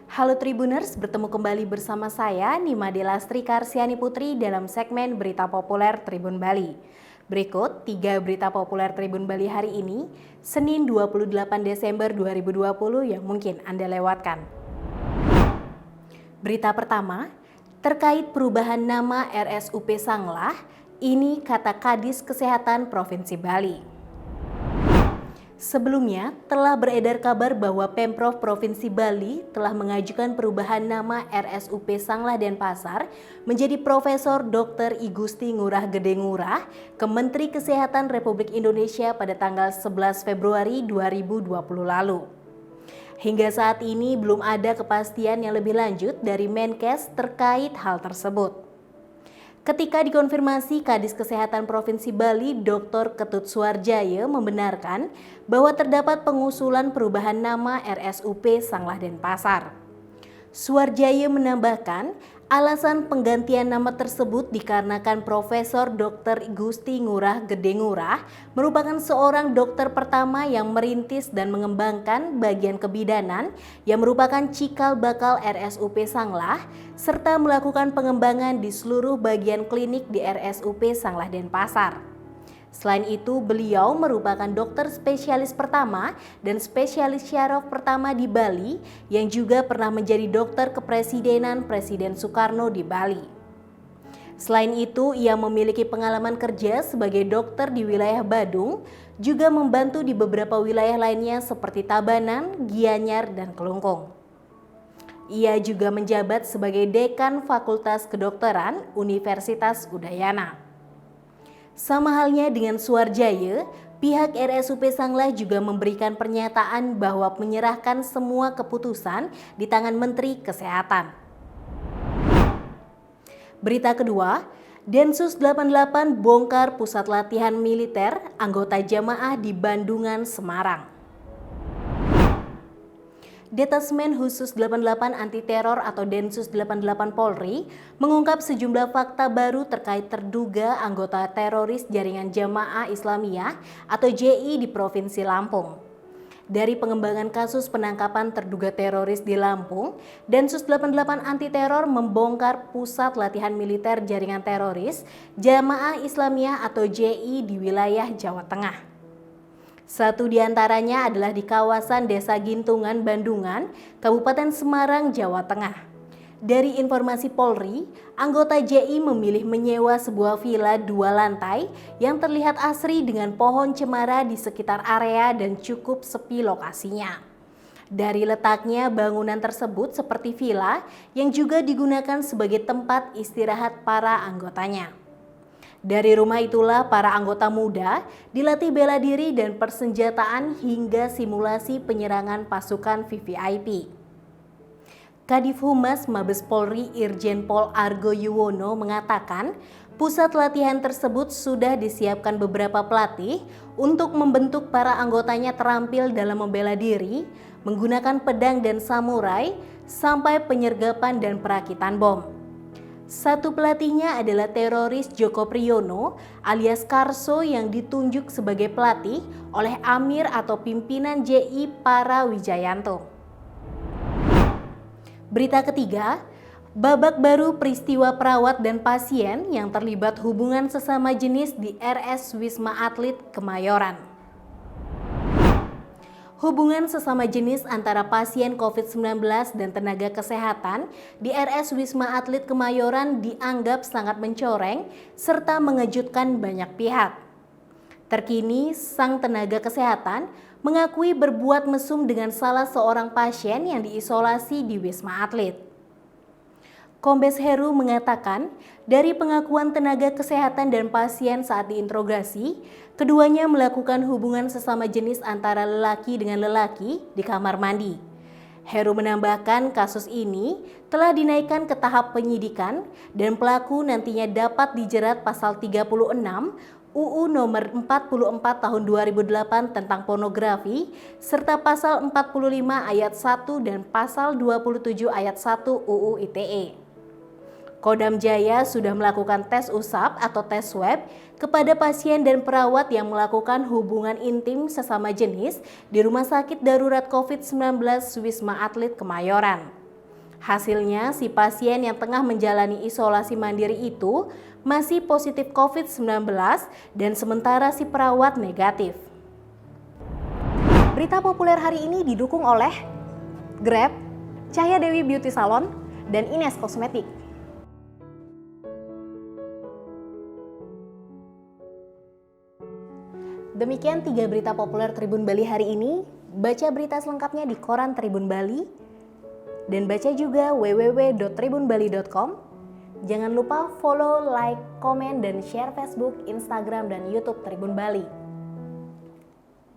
Halo Tribuners, bertemu kembali bersama saya Nima Delastri Karsiani Putri dalam segmen Berita Populer Tribun Bali. Berikut 3 berita populer Tribun Bali hari ini, Senin 28 Desember 2020 yang mungkin Anda lewatkan. Berita pertama, terkait perubahan nama RSUP Sanglah, ini kata Kadis Kesehatan Provinsi Bali. Sebelumnya, telah beredar kabar bahwa Pemprov Provinsi Bali telah mengajukan perubahan nama RSUP Sanglah Denpasar menjadi Profesor Dr. I Gusti Ngurah Gede Ngurah ke Menteri Kesehatan Republik Indonesia pada tanggal 11 Februari 2020 lalu. Hingga saat ini belum ada kepastian yang lebih lanjut dari Menkes terkait hal tersebut. Ketika dikonfirmasi, Kadis Kesehatan Provinsi Bali Dr. Ketut Suarjaya membenarkan bahwa terdapat pengusulan perubahan nama RSUP Sanglah Denpasar. Suarjaya menambahkan, alasan penggantian nama tersebut dikarenakan Profesor Dr. Gusti Ngurah Gede Ngurah merupakan seorang dokter pertama yang merintis dan mengembangkan bagian kebidanan yang merupakan cikal bakal RSUP Sanglah serta melakukan pengembangan di seluruh bagian klinik di RSUP Sanglah Denpasar. Selain itu, beliau merupakan dokter spesialis pertama dan spesialis syaraf pertama di Bali yang juga pernah menjadi dokter kepresidenan Presiden Soekarno di Bali. Selain itu, ia memiliki pengalaman kerja sebagai dokter di wilayah Badung, juga membantu di beberapa wilayah lainnya seperti Tabanan, Gianyar, dan Kelungkung. Ia juga menjabat sebagai Dekan Fakultas Kedokteran Universitas Udayana. Sama halnya dengan Suarjaya, pihak RSUP Sanglah juga memberikan pernyataan bahwa menyerahkan semua keputusan di tangan Menteri Kesehatan. Berita kedua, Densus 88 bongkar pusat latihan militer anggota jamaah di Bandungan, Semarang. Detasmen Khusus 88 Anti Teror atau Densus 88 Polri mengungkap sejumlah fakta baru terkait terduga anggota teroris jaringan Jamaah Islamiyah atau JI di Provinsi Lampung. Dari pengembangan kasus penangkapan terduga teroris di Lampung, Densus 88 Anti Teror membongkar pusat latihan militer jaringan teroris Jamaah Islamiyah atau JI di wilayah Jawa Tengah. Satu di antaranya adalah di kawasan Desa Gintungan, Bandungan, Kabupaten Semarang, Jawa Tengah. Dari informasi Polri, anggota JI memilih menyewa sebuah villa 2 lantai yang terlihat asri dengan pohon cemara di sekitar area dan cukup sepi lokasinya. Dari letaknya, bangunan tersebut seperti villa yang juga digunakan sebagai tempat istirahat para anggotanya. Dari rumah itulah para anggota muda dilatih bela diri dan persenjataan hingga simulasi penyerangan pasukan VVIP. Kadif Humas Mabes Polri Irjen Pol Argo Yuwono mengatakan pusat latihan tersebut sudah disiapkan beberapa pelatih untuk membentuk para anggotanya terampil dalam membela diri, menggunakan pedang dan samurai, sampai penyergapan dan perakitan bom. Satu pelatihnya adalah teroris Joko Priyono alias Karso yang ditunjuk sebagai pelatih oleh Amir atau pimpinan JI Para Wijayanto. Berita ketiga, babak baru peristiwa perawat dan pasien yang terlibat hubungan sesama jenis di RS Wisma Atlet Kemayoran. Hubungan sesama jenis antara pasien COVID-19 dan tenaga kesehatan di RS Wisma Atlet Kemayoran dianggap sangat mencoreng serta mengejutkan banyak pihak. Terkini, sang tenaga kesehatan mengakui berbuat mesum dengan salah seorang pasien yang diisolasi di Wisma Atlet. Kombes Heru mengatakan, dari pengakuan tenaga kesehatan dan pasien saat diinterogasi, keduanya melakukan hubungan sesama jenis antara lelaki dengan lelaki di kamar mandi. Heru menambahkan kasus ini telah dinaikkan ke tahap penyidikan dan pelaku nantinya dapat dijerat pasal 36 UU nomor 44 tahun 2008 tentang pornografi serta pasal 45 ayat 1 dan pasal 27 ayat 1 UU ITE. Kodam Jaya sudah melakukan tes usap atau tes swab kepada pasien dan perawat yang melakukan hubungan intim sesama jenis di Rumah Sakit Darurat COVID-19 Wisma Atlet Kemayoran. Hasilnya, si pasien yang tengah menjalani isolasi mandiri itu masih positif COVID-19 dan sementara si perawat negatif. Berita populer hari ini didukung oleh Grab, Cahya Dewi Beauty Salon, dan Ines Kosmetik. Demikian 3 berita populer Tribun Bali hari ini. Baca berita selengkapnya di koran Tribun Bali dan baca juga www.tribunbali.com. Jangan lupa follow, like, komen, dan share Facebook, Instagram, dan YouTube Tribun Bali.